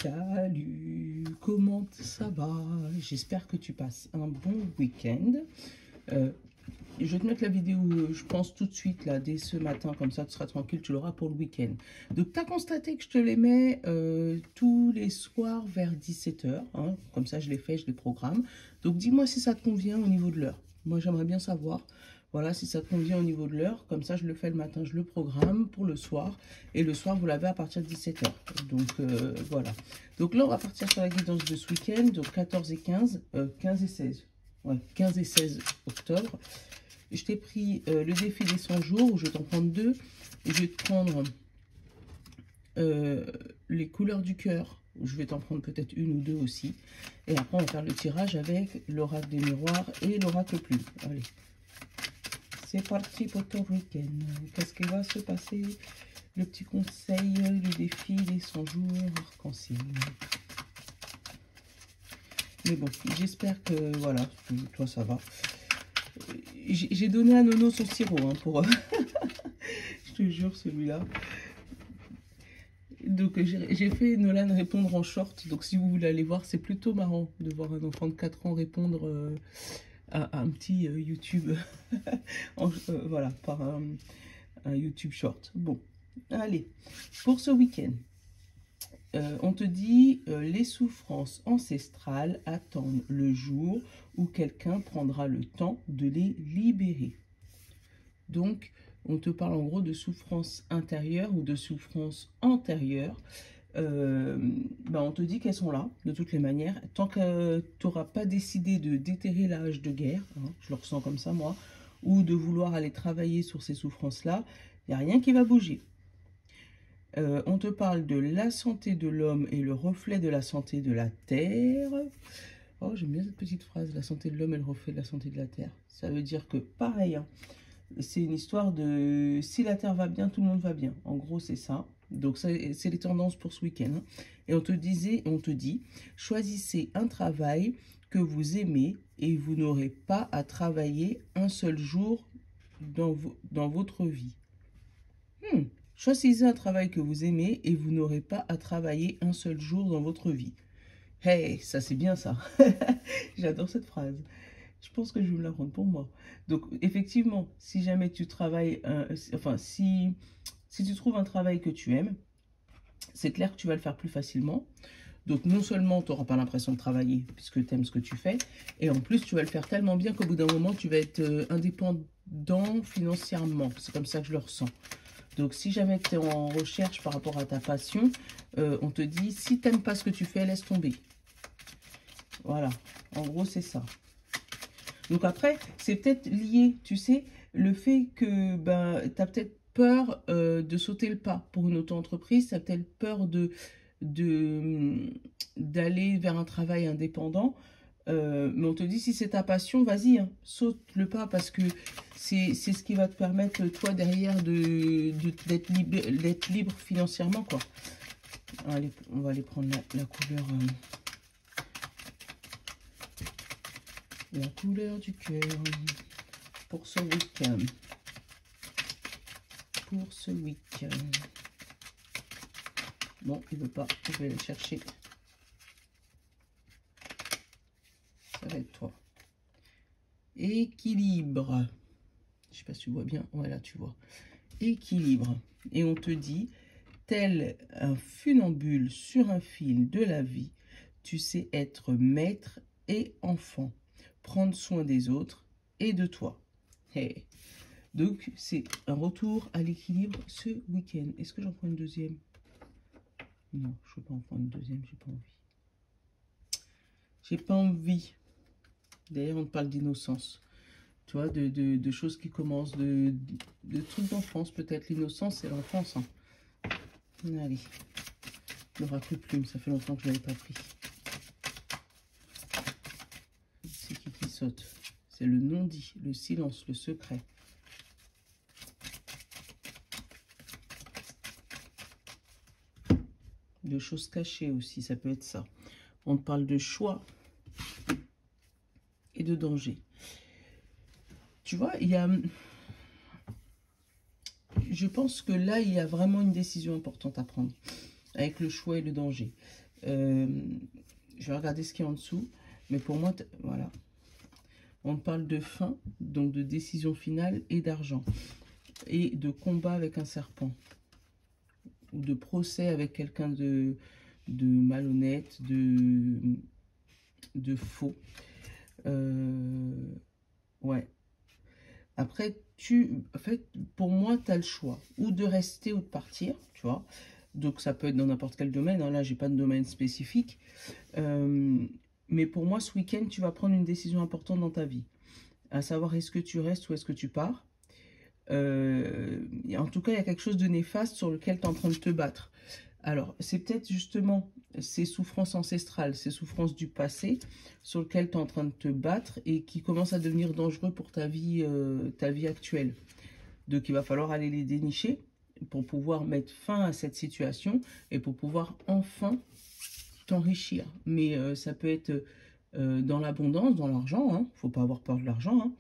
Salut, comment ça va? J'espère que tu passes un bon week-end. Je vais te mettre la vidéo, je pense, tout de suite, là, dès ce matin, comme ça tu seras tranquille, tu l'auras pour le week-end. Donc, tu as constaté que je te les mets tous les soirs vers 17 h, hein, comme ça je les fais, je les programme. Donc, dis-moi si ça te convient au niveau de l'heure. Moi, j'aimerais bien savoir, voilà, si ça te convient au niveau de l'heure. Comme ça, je le fais le matin, je le programme pour le soir. Et le soir, vous l'avez à partir de 17 h. Donc, voilà. Donc là, on va partir sur la guidance de ce week-end, donc 14 et 15, 15 et 16. Ouais, 15 et 16 octobre. Je t'ai pris le défi des 100 jours, où je vais t'en prendre deux. Et je vais te prendre les couleurs du cœur, où je vais t'en prendre peut-être une ou deux aussi. Et après, on va faire le tirage avec l'oracle des miroirs et l'oracle plume. Allez, c'est parti pour ton week-end. Qu'est-ce qui va se passer? Le petit conseil, le défi des 100 jours arc-en-ciel. Mais bon, j'espère que, voilà, toi ça va. J'ai donné à Nono son sirop, hein, pour... je te jure, celui-là. Donc, j'ai fait Nolan répondre en short. Donc, si vous voulez aller voir, c'est plutôt marrant de voir un enfant de 4 ans répondre à un petit YouTube. Voilà, par un YouTube short. Bon, allez, pour ce week-end. On te dit, les souffrances ancestrales attendent le jour où quelqu'un prendra le temps de les libérer. Donc, on te parle en gros de souffrances intérieures ou de souffrances antérieures. On te dit qu'elles sont là, de toutes les manières. Tant que tu n'auras pas décidé de déterrer la hache de guerre, hein, je le ressens comme ça moi, ou de vouloir aller travailler sur ces souffrances-là, il n'y a rien qui va bouger. On te parle de la santé de l'homme et le reflet de la santé de la terre. Oh, j'aime bien cette petite phrase, la santé de l'homme et le reflet de la santé de la terre. Ça veut dire que, pareil, hein, c'est une histoire de si la terre va bien, tout le monde va bien. En gros, c'est ça. Donc, c'est les tendances pour ce week-end. Hein. Et on te dit, choisissez un travail que vous aimez et vous n'aurez pas à travailler un seul jour dans votre vie. Choisissez un travail que vous aimez et vous n'aurez pas à travailler un seul jour dans votre vie. Hey, ça c'est bien ça. J'adore cette phrase. Je pense que je vais me la prendre pour moi. Donc effectivement, si jamais tu travailles, si tu trouves un travail que tu aimes, c'est clair que tu vas le faire plus facilement. Donc non seulement tu n'auras pas l'impression de travailler puisque tu aimes ce que tu fais, et en plus tu vas le faire tellement bien qu'au bout d'un moment tu vas être indépendant financièrement. C'est comme ça que je le ressens. Donc, si jamais tu es en recherche par rapport à ta passion, on te dit, si tu n'aimes pas ce que tu fais, laisse tomber. Voilà, en gros, c'est ça. Donc après, c'est peut-être lié, tu sais, le fait que tu as peut-être peur de sauter le pas pour une auto-entreprise, tu as peut-être peur d'aller vers un travail indépendant. Mais on te dit, si c'est ta passion, vas-y, hein, saute le pas parce que c'est ce qui va te permettre, toi, derrière, d'être libre financièrement, quoi. Allez, on va aller prendre la couleur du cœur pour ce week-end. Bon, il veut pas, je vais aller chercher. Ça va être toi. Équilibre. Je sais pas si tu vois bien. Ouais, là, tu vois. Équilibre. Et on te dit, tel un funambule sur un fil de la vie, tu sais être maître et enfant. Prendre soin des autres et de toi. Hey. Donc, c'est un retour à l'équilibre ce week-end. Est-ce que j'en prends une deuxième? Non, je ne veux pas en prendre une deuxième. J'ai pas envie. J'ai pas envie. D'ailleurs, on parle d'innocence. Tu vois, de choses qui commencent, de trucs d'enfance, peut-être. L'innocence, c'est l'enfance. Hein. Allez. L'oracle plume, ça fait longtemps que je ne l'avais pas pris. C'est qui saute? C'est le non-dit, le silence, le secret. De choses cachées aussi, ça peut être ça. On parle de choix et de danger. Tu vois, il y a... Je pense que là, il y a vraiment une décision importante à prendre avec le choix et le danger. Je vais regarder ce qu'il y a en dessous. Mais pour moi, voilà. On parle de fin, donc de décision finale et d'argent. Et de combat avec un serpent. Ou de procès avec quelqu'un de malhonnête, de faux. Ouais. Après, en fait, pour moi, tu as le choix. Ou de rester ou de partir, tu vois. Donc, ça peut être dans n'importe quel domaine. Hein. Là, j'ai pas de domaine spécifique. Mais pour moi, ce week-end, tu vas prendre une décision importante dans ta vie. À savoir, est-ce que tu restes ou est-ce que tu pars. En tout cas, il y a quelque chose de néfaste sur lequel tu es en train de te battre. Alors, c'est peut-être justement ces souffrances ancestrales, ces souffrances du passé sur lesquelles tu es en train de te battre et qui commencent à devenir dangereux pour ta vie actuelle. Donc, il va falloir aller les dénicher pour pouvoir mettre fin à cette situation et pour pouvoir enfin t'enrichir. Mais ça peut être dans l'abondance, dans l'argent. Il ne faut pas avoir peur de l'argent.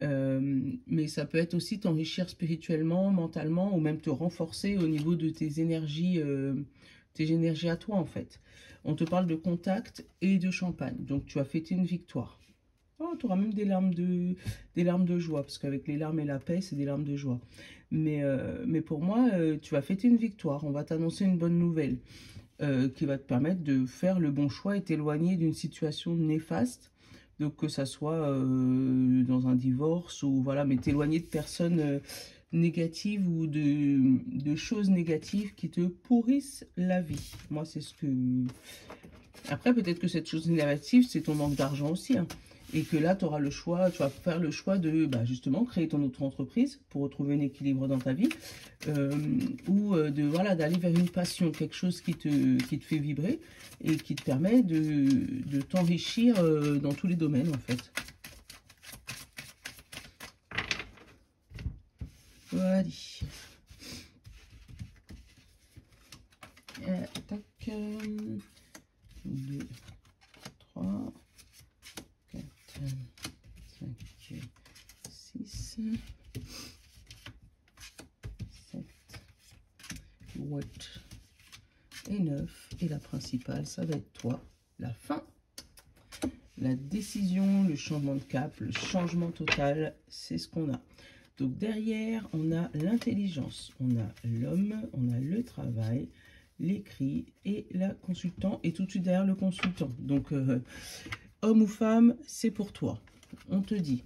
Mais ça peut être aussi t'enrichir spirituellement, mentalement, ou même te renforcer au niveau de tes énergies à toi, en fait. On te parle de contact et de champagne. Donc, tu as fêté une victoire. Oh, tu auras même des larmes de joie, parce qu'avec les larmes et la paix, c'est des larmes de joie. Mais pour moi, tu vas fêter une victoire. On va t'annoncer une bonne nouvelle qui va te permettre de faire le bon choix et t'éloigner d'une situation néfaste. Donc que ça soit dans un divorce ou voilà, mais t'éloigner de personnes négatives ou de choses négatives qui te pourrissent la vie. Moi, c'est ce que... Après, peut-être que cette chose négative, c'est ton manque d'argent aussi. Hein. Et que là, tu auras le choix, tu vas faire le choix de justement créer ton auto-entreprise pour retrouver un équilibre dans ta vie. Ou voilà, d'aller vers une passion, quelque chose qui te fait vibrer et qui te permet de t'enrichir dans tous les domaines en fait. Voilà. Tac. 2, 3, 4, 5, 6, 7, 8 et 9. Et la principale, ça va être toi. La fin. La décision, le changement de cap, le changement total, c'est ce qu'on a. Donc derrière, on a l'intelligence, on a l'homme, on a le travail, l'écrit et la consultant. Et tout de suite derrière le consultant. Donc, homme ou femme, c'est pour toi. On te dit.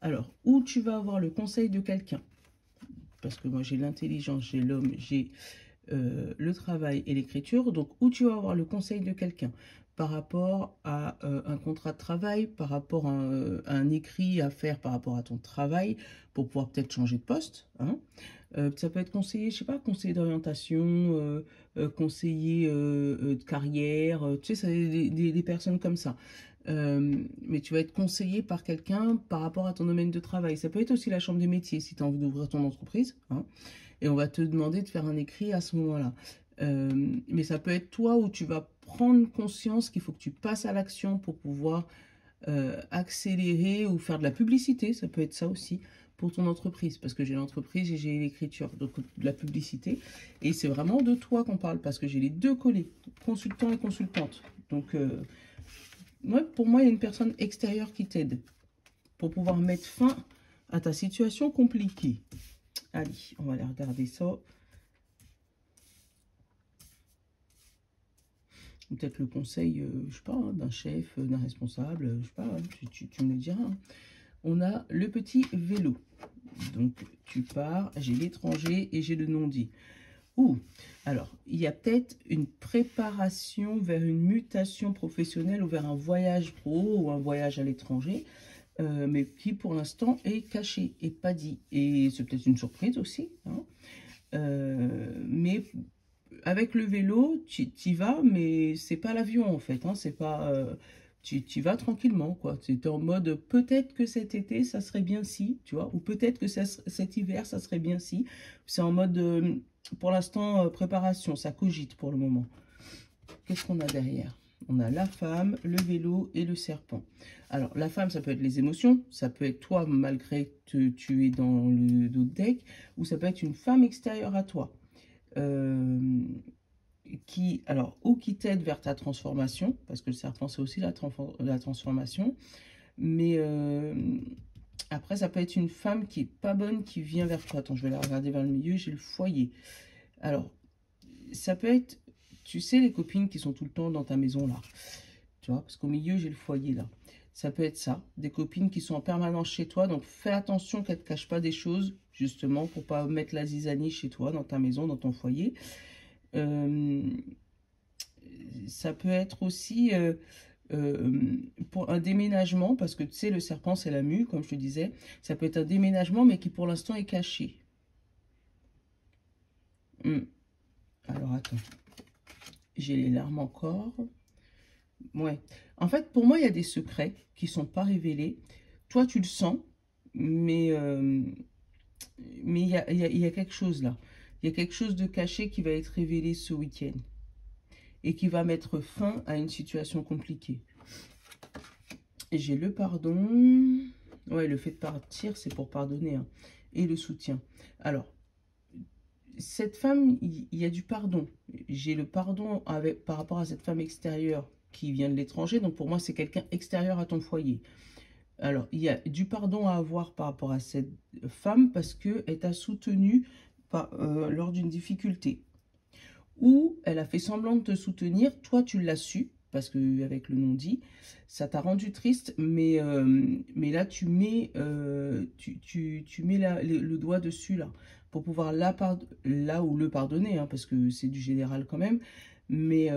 Alors, où tu vas avoir le conseil de quelqu'un. Parce que moi, j'ai l'intelligence, j'ai l'homme, j'ai le travail et l'écriture. Donc, où tu vas avoir le conseil de quelqu'un par rapport à un contrat de travail, par rapport à un écrit à faire par rapport à ton travail, pour pouvoir peut-être changer de poste. Hein. Ça peut être conseiller, je sais pas, conseiller d'orientation, conseiller de carrière, tu sais, ça, des personnes comme ça. Mais tu vas être conseillé par quelqu'un par rapport à ton domaine de travail. Ça peut être aussi la chambre des métiers si tu as envie d'ouvrir ton entreprise. Hein, et on va te demander de faire un écrit à ce moment-là. Mais ça peut être toi où tu vas prendre conscience qu'il faut que tu passes à l'action pour pouvoir accélérer ou faire de la publicité. Ça peut être ça aussi pour ton entreprise. Parce que j'ai l'entreprise et j'ai l'écriture. Donc de la publicité. Et c'est vraiment de toi qu'on parle parce que j'ai les deux collés. Consultant et consultante. Donc... pour moi, il y a une personne extérieure qui t'aide pour pouvoir mettre fin à ta situation compliquée. Allez, on va aller regarder ça. Peut-être le conseil, je sais pas, hein, d'un chef, d'un responsable, je sais pas, hein, tu me le diras. Hein. On a le petit vélo. Donc, tu pars, j'ai l'étranger et j'ai le non-dit. Ouh, alors, il y a peut-être une préparation vers une mutation professionnelle ou vers un voyage pro ou un voyage à l'étranger, mais qui pour l'instant est caché et pas dit. Et c'est peut-être une surprise aussi. Hein. Mais avec le vélo, tu y vas, mais c'est pas l'avion en fait. Hein, c'est pas, tu vas tranquillement, quoi. Tu es en mode, peut-être que cet été, ça serait bien si, tu vois, ou peut-être que cet hiver, ça serait bien si. C'est en mode... pour l'instant, préparation, ça cogite pour le moment. Qu'est-ce qu'on a derrière? On a la femme, le vélo et le serpent. Alors, la femme, ça peut être les émotions. Ça peut être toi, malgré que tu es dans le dos de deck. Ou ça peut être une femme extérieure à toi. alors, ou qui t'aide vers ta transformation, parce que le serpent, c'est aussi la transformation, mais après, ça peut être une femme qui est pas bonne, qui vient vers toi. Attends, je vais la regarder vers le milieu, j'ai le foyer. Alors, ça peut être, tu sais, les copines qui sont tout le temps dans ta maison, là. Tu vois, parce qu'au milieu, j'ai le foyer, là. Ça peut être ça, des copines qui sont en permanence chez toi. Donc, fais attention qu'elles ne te cachent pas des choses, justement, pour pas mettre la zizanie chez toi, dans ta maison, dans ton foyer. Ça peut être aussi pour un déménagement, parce que tu sais, le serpent, c'est la mue, comme je te disais. Ça peut être un déménagement, mais qui pour l'instant est caché. Alors, attends. J'ai les larmes encore. Ouais. En fait, pour moi, il y a des secrets qui ne sont pas révélés. Toi, tu le sens, mais il y a quelque chose là. Il y a quelque chose de caché qui va être révélé ce week-end. Et qui va mettre fin à une situation compliquée. J'ai le pardon. Ouais, le fait de partir, c'est pour pardonner. Hein. Et le soutien. Alors, cette femme, il y a du pardon. J'ai le pardon par rapport à cette femme extérieure qui vient de l'étranger. Donc, pour moi, c'est quelqu'un extérieur à ton foyer. Alors, il y a du pardon à avoir par rapport à cette femme parce qu'elle t'a soutenu lors d'une difficulté. Ou elle a fait semblant de te soutenir, toi tu l'as su, parce qu'avec le non-dit, ça t'a rendu triste, mais là tu mets, tu mets le doigt dessus là, pour pouvoir là où le pardonner, hein, parce que c'est du général quand même, mais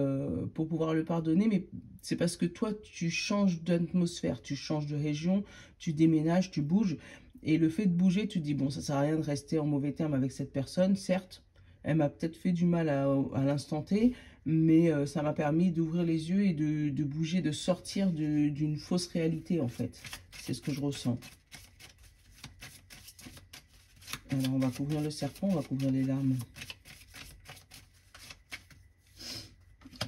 pour pouvoir le pardonner, mais c'est parce que toi tu changes d'atmosphère, tu changes de région, tu déménages, tu bouges, et le fait de bouger, tu te dis bon, ça sert à rien de rester en mauvais terme avec cette personne, certes. Elle m'a peut-être fait du mal à l'instant T, mais ça m'a permis d'ouvrir les yeux et de bouger, de sortir d'une fausse réalité, en fait. C'est ce que je ressens. Alors, on va couvrir le serpent, on va couvrir les larmes.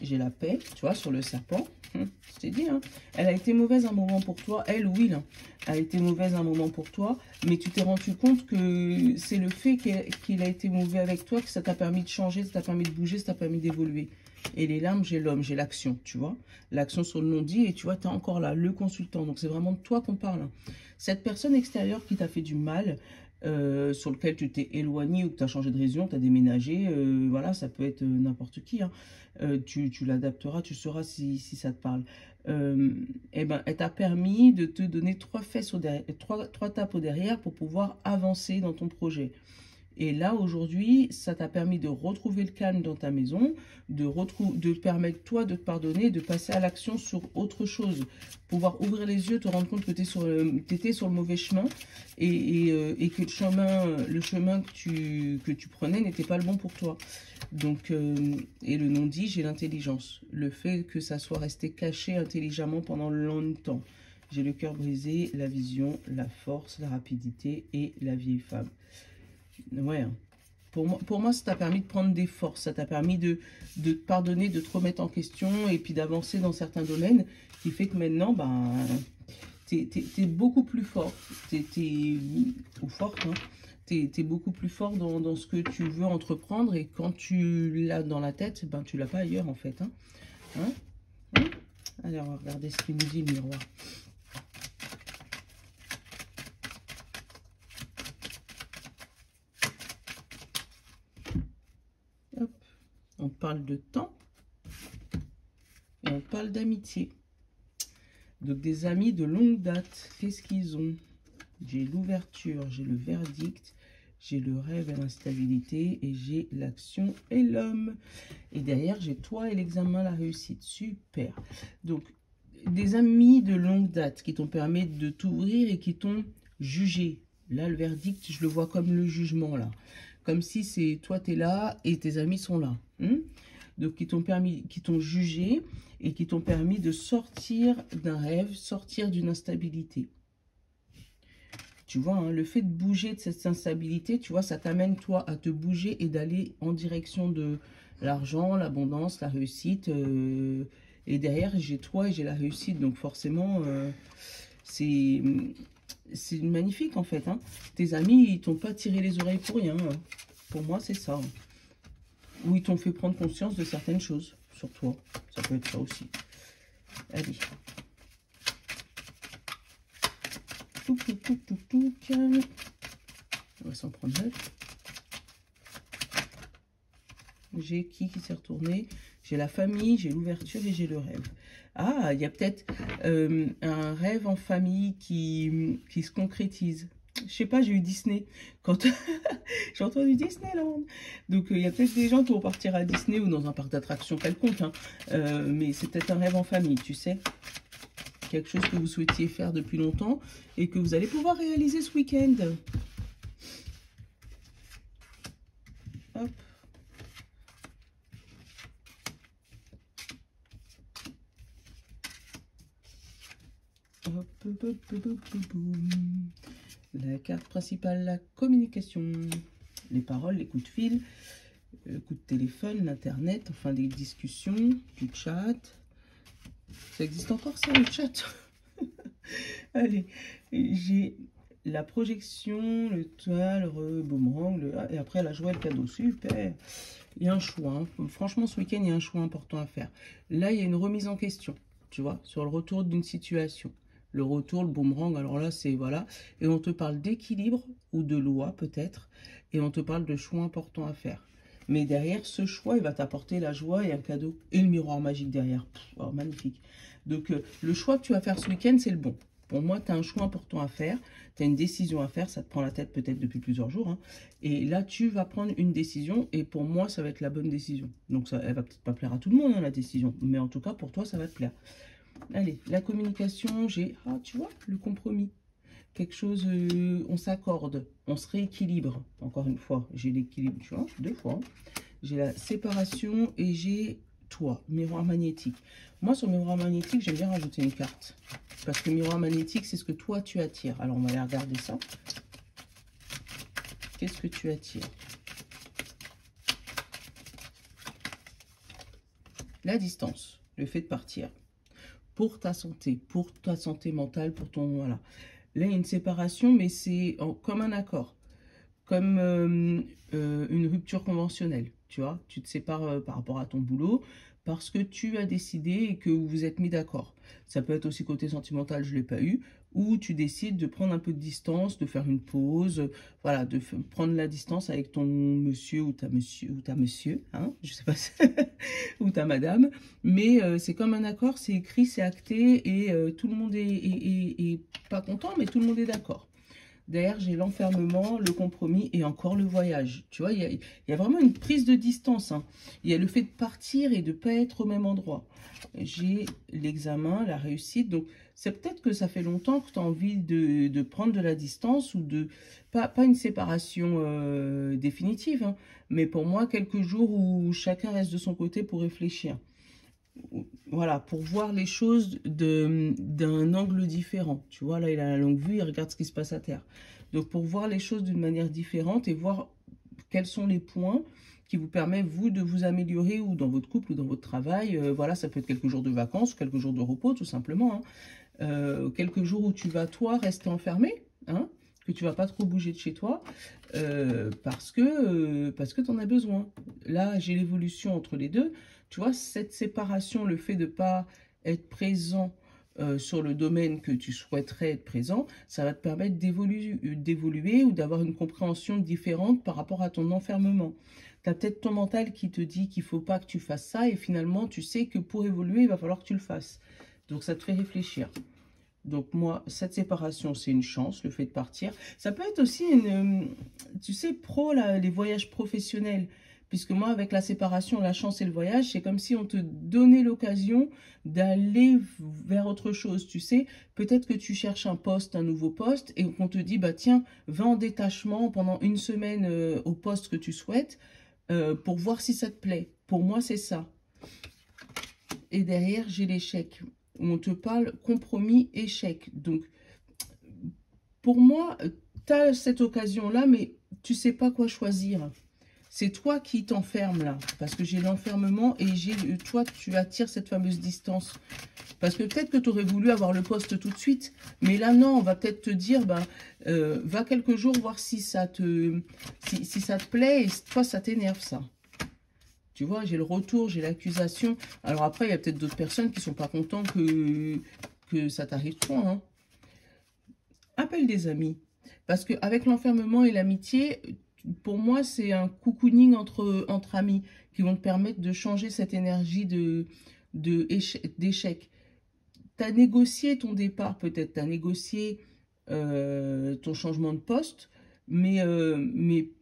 J'ai la paix, tu vois, sur le serpent. Je t'ai dit, hein. Elle a été mauvaise un moment pour toi. Elle ou il a été mauvaise un moment pour toi. Mais tu t'es rendu compte que c'est le fait qu'il a été mauvais avec toi que ça t'a permis de changer, ça t'a permis de bouger, ça t'a permis d'évoluer. Et les larmes, j'ai l'homme, j'ai l'action, tu vois. L'action sur le non-dit et tu vois, tu es encore là, le consultant. Donc, c'est vraiment de toi qu'on parle. Hein. Cette personne extérieure qui t'a fait du mal, sur lequel tu t'es éloigné ou que tu as changé de région, tu as déménagé, voilà, ça peut être n'importe qui. Hein. Tu l'adapteras, tu sauras si ça te parle. Eh ben, elle t'a permis de te donner trois tapes au derrière pour pouvoir avancer dans ton projet. Et là, aujourd'hui, ça t'a permis de retrouver le calme dans ta maison, de permettre, toi, de te pardonner, de passer à l'action sur autre chose. Pouvoir ouvrir les yeux, te rendre compte que tu étais sur le mauvais chemin et que le chemin que tu prenais n'était pas le bon pour toi. Donc, et le non-dit, j'ai l'intelligence. Le fait que ça soit resté caché intelligemment pendant longtemps. J'ai le cœur brisé, la vision, la force, la rapidité et la vieille femme. Ouais, pour moi, ça t'a permis de prendre des forces, ça t'a permis de te pardonner, de te remettre en question et puis d'avancer dans certains domaines qui fait que maintenant, ben, t'es beaucoup plus fort, ou forte, hein, t'es beaucoup plus fort dans ce que tu veux entreprendre et quand tu l'as dans la tête, ben, tu l'as pas ailleurs en fait. Hein. Allez, on va regarder ce qu'il nous dit le miroir. On parle de temps et on parle d'amitié. Donc des amis de longue date, qu'est-ce qu'ils ont? J'ai l'ouverture, j'ai le verdict, j'ai le rêve et l'instabilité et j'ai l'action et l'homme. Et derrière, j'ai toi et l'examen, la réussite. Super. Donc des amis de longue date qui t'ont permis de t'ouvrir et qui t'ont jugé. Là, le verdict, je le vois comme le jugement là. Comme si c'est toi, tu es là et tes amis sont là. Donc, qui t'ont jugé et qui t'ont permis de sortir d'un rêve, sortir d'une instabilité. Tu vois, hein, le fait de bouger de cette instabilité, tu vois, ça t'amène, toi, à te bouger et d'aller en direction de l'argent, l'abondance, la réussite. Et derrière, j'ai toi et j'ai la réussite. Donc, forcément, c'est magnifique en fait. Hein. Tes amis, ils t'ont pas tiré les oreilles pour rien. Hein. Pour moi, c'est ça. Ou ils t'ont fait prendre conscience de certaines choses sur toi. Ça peut être ça aussi. Allez. On va s'en prendre 9. J'ai qui s'est retourné? J'ai la famille, j'ai l'ouverture et j'ai le rêve. Ah, il y a peut-être un rêve en famille qui se concrétise. Je sais pas, j'ai eu Disney. Quand j'ai entendu Disneyland. Donc, il y a peut-être des gens qui vont partir à Disney ou dans un parc d'attractions quelconque. Hein. Mais c'est peut-être un rêve en famille, tu sais. Quelque chose que vous souhaitiez faire depuis longtemps et que vous allez pouvoir réaliser ce week-end. Hop. Hop, hop, hop, hop, hop, la carte principale, la communication, les paroles, les coups de fil, le coup de téléphone, l'internet, enfin des discussions, du chat. Ça existe encore ça, le chat? Allez, j'ai la projection, le toit, le boomerang, et après la joie et le cadeau. Super. Il y a un choix. Hein. Franchement, ce week-end, il y a un choix important à faire. Là, il y a une remise en question, tu vois, sur le retour d'une situation. Le retour, le boomerang, alors là, c'est voilà. Et on te parle d'équilibre ou de loi, peut-être. Et on te parle de choix importants à faire. Mais derrière, ce choix, il va t'apporter la joie et un cadeau. Et le miroir magique derrière. Pff, oh, magnifique. Donc, le choix que tu vas faire ce week-end, c'est le bon. Pour moi, tu as un choix important à faire. Tu as une décision à faire. Ça te prend la tête peut-être depuis plusieurs jours. Hein. Et là, tu vas prendre une décision. Et pour moi, ça va être la bonne décision. Donc, ça, elle va peut-être pas plaire à tout le monde, hein, la décision. Mais en tout cas, pour toi, ça va te plaire. Allez, la communication, j'ai... Ah, tu vois, le compromis. Quelque chose, on s'accorde, on se rééquilibre. Encore une fois, j'ai l'équilibre, tu vois, 2 fois. J'ai la séparation et j'ai toi, miroir magnétique. Moi, sur miroir magnétique, j'aime bien rajouter une carte. Parce que miroir magnétique, c'est ce que toi, tu attires. Alors, on va aller regarder ça. Qu'est-ce que tu attires? La distance, le fait de partir. Pour ta santé mentale, pour ton... Voilà. Là, il y a une séparation, mais c'est comme un accord. Comme une rupture conventionnelle, tu vois. Tu te sépares par rapport à ton boulot parce que tu as décidé et que vous vous êtes mis d'accord. Ça peut être aussi côté sentimental, je ne l'ai pas eu, ou tu décides de prendre un peu de distance, de faire une pause, voilà, de prendre la distance avec ton monsieur ou ta monsieur, hein, je sais pas, ou ta madame, mais c'est comme un accord, c'est écrit, c'est acté, et tout le monde est pas content, mais tout le monde est d'accord. Derrière, j'ai l'enfermement, le compromis et encore le voyage. Tu vois, il y a vraiment une prise de distance. Hein. Il y a le fait de partir et de ne pas être au même endroit. J'ai l'examen, la réussite. Donc, c'est peut-être que ça fait longtemps que tu as envie de prendre de la distance ou de... Pas une séparation définitive, hein, mais pour moi, quelques jours où chacun reste de son côté pour réfléchir. Voilà, pour voir les choses d'un angle différent. Tu vois, là, il a la longue vue, il regarde ce qui se passe à terre. Donc, pour voir les choses d'une manière différente et voir quels sont les points qui vous permettent, vous, de vous améliorer ou dans votre couple ou dans votre travail. Voilà, ça peut être quelques jours de vacances, quelques jours de repos, tout simplement. Hein. Quelques jours où tu vas, toi, rester enfermé, hein, que tu vas pas trop bouger de chez toi, parce que tu en as besoin. Là, j'ai l'évolution entre les deux. Tu vois, cette séparation, le fait de ne pas être présent sur le domaine que tu souhaiterais être présent, ça va te permettre d'évoluer ou d'avoir une compréhension différente par rapport à ton enfermement. Tu as peut-être ton mental qui te dit qu'il ne faut pas que tu fasses ça et finalement, tu sais que pour évoluer, il va falloir que tu le fasses. Donc, ça te fait réfléchir. Donc, moi, cette séparation, c'est une chance, le fait de partir. Ça peut être aussi tu sais, les voyages professionnels. Puisque moi, avec la séparation, la chance et le voyage, c'est comme si on te donnait l'occasion d'aller vers autre chose, tu sais. Peut-être que tu cherches un nouveau poste, et qu'on te dit, bah tiens, va en détachement pendant une semaine au poste que tu souhaites, pour voir si ça te plaît. Pour moi, c'est ça. Et derrière, j'ai l'échec, où on te parle compromis, échec. Donc, pour moi, tu as cette occasion-là, mais tu sais pas quoi choisir. C'est toi qui t'enfermes là, parce que j'ai l'enfermement et toi, tu attires cette fameuse distance. Parce que peut-être que tu aurais voulu avoir le poste tout de suite, mais là, non, on va peut-être te dire, va quelques jours voir si ça te plaît et toi, ça t'énerve, ça. Tu vois, j'ai le retour, j'ai l'accusation. Alors après, il y a peut-être d'autres personnes qui sont pas contents que ça t'arrive toi, hein. Appelle des amis. Parce qu'avec l'enfermement et l'amitié, pour moi, c'est un cocooning entre amis qui vont te permettre de changer cette énergie d'échec. Tu as négocié ton départ, peut-être. Tu as négocié ton changement de poste. Mais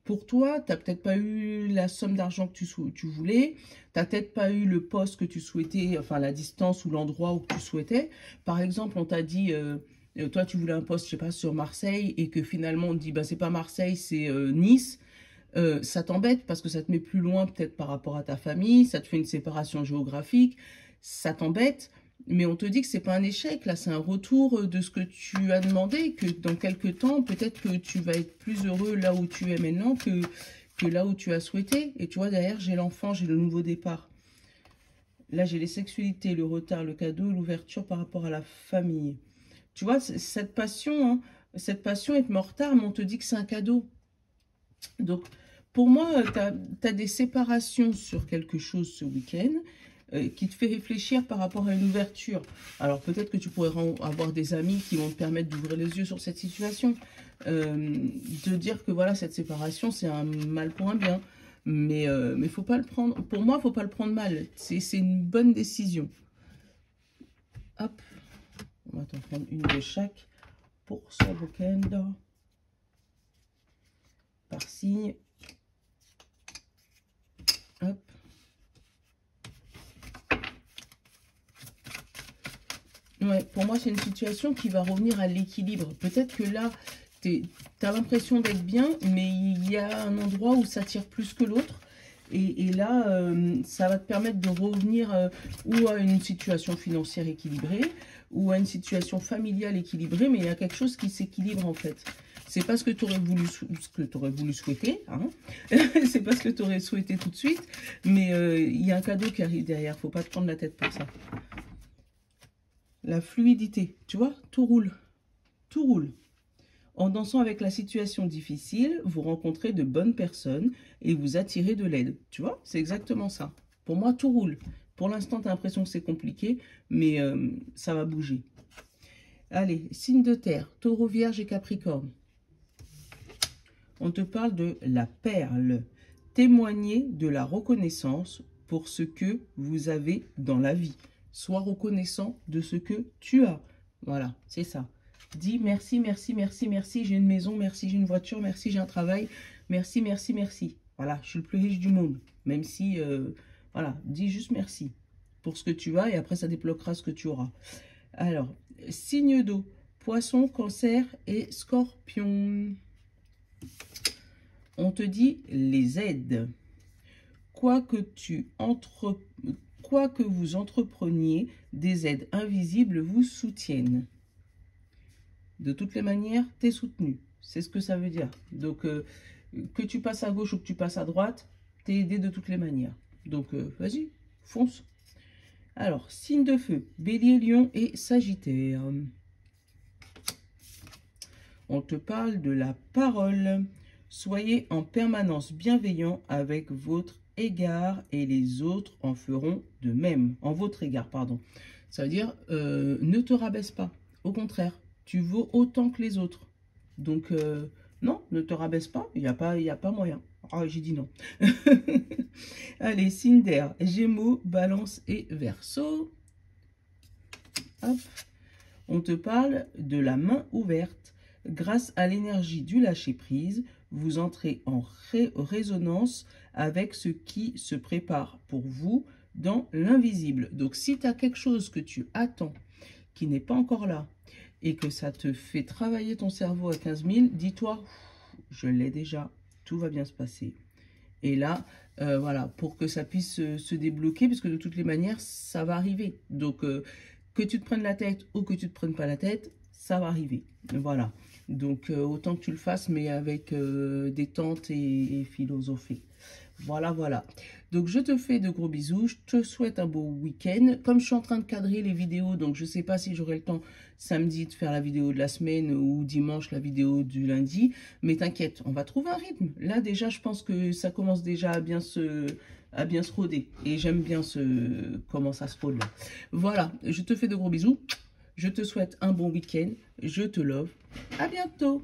pour toi, tu n'as peut-être pas eu la somme d'argent que tu voulais. Tu n'as peut-être pas eu le poste que tu souhaitais, enfin la distance ou l'endroit où tu souhaitais. Par exemple, on t'a dit... toi, tu voulais un poste, je sais pas, sur Marseille, et que finalement, on te dit, bah, c'est pas Marseille, c'est Nice. Ça t'embête parce que ça te met plus loin peut-être par rapport à ta famille, ça te fait une séparation géographique, ça t'embête, mais on te dit que c'est pas un échec, là, c'est un retour de ce que tu as demandé, que dans quelques temps, peut-être que tu vas être plus heureux là où tu es maintenant que là où tu as souhaité. Et tu vois, derrière, j'ai l'enfant, j'ai le nouveau départ. Là, j'ai les sexualités, le retard, le cadeau, l'ouverture par rapport à la famille. Tu vois, cette passion, hein, cette passion est en retard, mais on te dit que c'est un cadeau. Donc, pour moi, tu as des séparations sur quelque chose ce week-end qui te fait réfléchir par rapport à une ouverture. Alors, peut-être que tu pourrais avoir des amis qui vont te permettre d'ouvrir les yeux sur cette situation. De dire que, voilà, cette séparation, c'est un mal pour un bien. Mais faut pas le prendre... Pour moi, il ne faut pas le prendre mal. C'est une bonne décision. Hop. On va t'en prendre une de chaque pour ce week-end. Par signe. Hop. Ouais, pour moi, c'est une situation qui va revenir à l'équilibre. Peut-être que là, tu as l'impression d'être bien, mais il y a un endroit où ça tire plus que l'autre. Et là, ça va te permettre de revenir ou à une situation financière équilibrée, ou à une situation familiale équilibrée, mais il y a quelque chose qui s'équilibre en fait. C'est pas ce que tu aurais voulu souhaiter, hein. C'est pas ce que tu aurais souhaité tout de suite, mais il y a un cadeau qui arrive derrière, faut pas te prendre la tête pour ça. La fluidité, tu vois, tout roule, tout roule. En dansant avec la situation difficile, vous rencontrez de bonnes personnes et vous attirez de l'aide. Tu vois, c'est exactement ça. Pour moi, tout roule. Pour l'instant, tu as l'impression que c'est compliqué, mais ça va bouger. Allez, signe de terre, Taureau, Vierge et Capricorne. On te parle de la perle. Témoignez de la reconnaissance pour ce que vous avez dans la vie. Sois reconnaissant de ce que tu as. Voilà, c'est ça. Dis merci, merci, merci, merci, j'ai une maison, merci, j'ai une voiture, merci, j'ai un travail, merci, merci, merci. Voilà, je suis le plus riche du monde. Même si, voilà, dis juste merci pour ce que tu as et après ça débloquera ce que tu auras. Alors, signe d'eau, Poisson, Cancer et Scorpion. On te dit les aides. Quoi que vous entrepreniez, des aides invisibles vous soutiennent. De toutes les manières, tu es soutenu. C'est ce que ça veut dire. Donc, que tu passes à gauche ou que tu passes à droite, tu es aidé de toutes les manières. Donc, vas-y, fonce. Alors, signe de feu, Bélier, Lion et Sagittaire. On te parle de la parole. Soyez en permanence bienveillant avec votre égard et les autres en feront de même. En votre égard, pardon. Ça veut dire, ne te rabaisse pas. Au contraire, tu vaux autant que les autres. Donc, non, ne te rabaisse pas. Il n'y a pas moyen. Ah, j'ai dit non. Allez, signe d'air, Gémeaux, Balance et Verseau. Hop. On te parle de la main ouverte. Grâce à l'énergie du lâcher-prise, vous entrez en résonance avec ce qui se prépare pour vous dans l'invisible. Donc, si tu as quelque chose que tu attends, qui n'est pas encore là, et que ça te fait travailler ton cerveau à 15 000, dis-toi, je l'ai déjà, tout va bien se passer. Et là, voilà, pour que ça puisse se débloquer, parce que de toutes les manières, ça va arriver. Donc, que tu te prennes la tête ou que tu ne te prennes pas la tête, ça va arriver. Voilà. Donc, autant que tu le fasses, mais avec détente et philosophie. Voilà, voilà. Donc, je te fais de gros bisous. Je te souhaite un beau week-end. Comme je suis en train de cadrer les vidéos, donc je ne sais pas si j'aurai le temps samedi de faire la vidéo de la semaine ou dimanche la vidéo du lundi. Mais t'inquiète, on va trouver un rythme. Là, déjà, je pense que ça commence déjà à bien à bien se rôder. Et j'aime bien comment ça se rôde là. Voilà, je te fais de gros bisous. Je te souhaite un bon week-end. Je te love. À bientôt.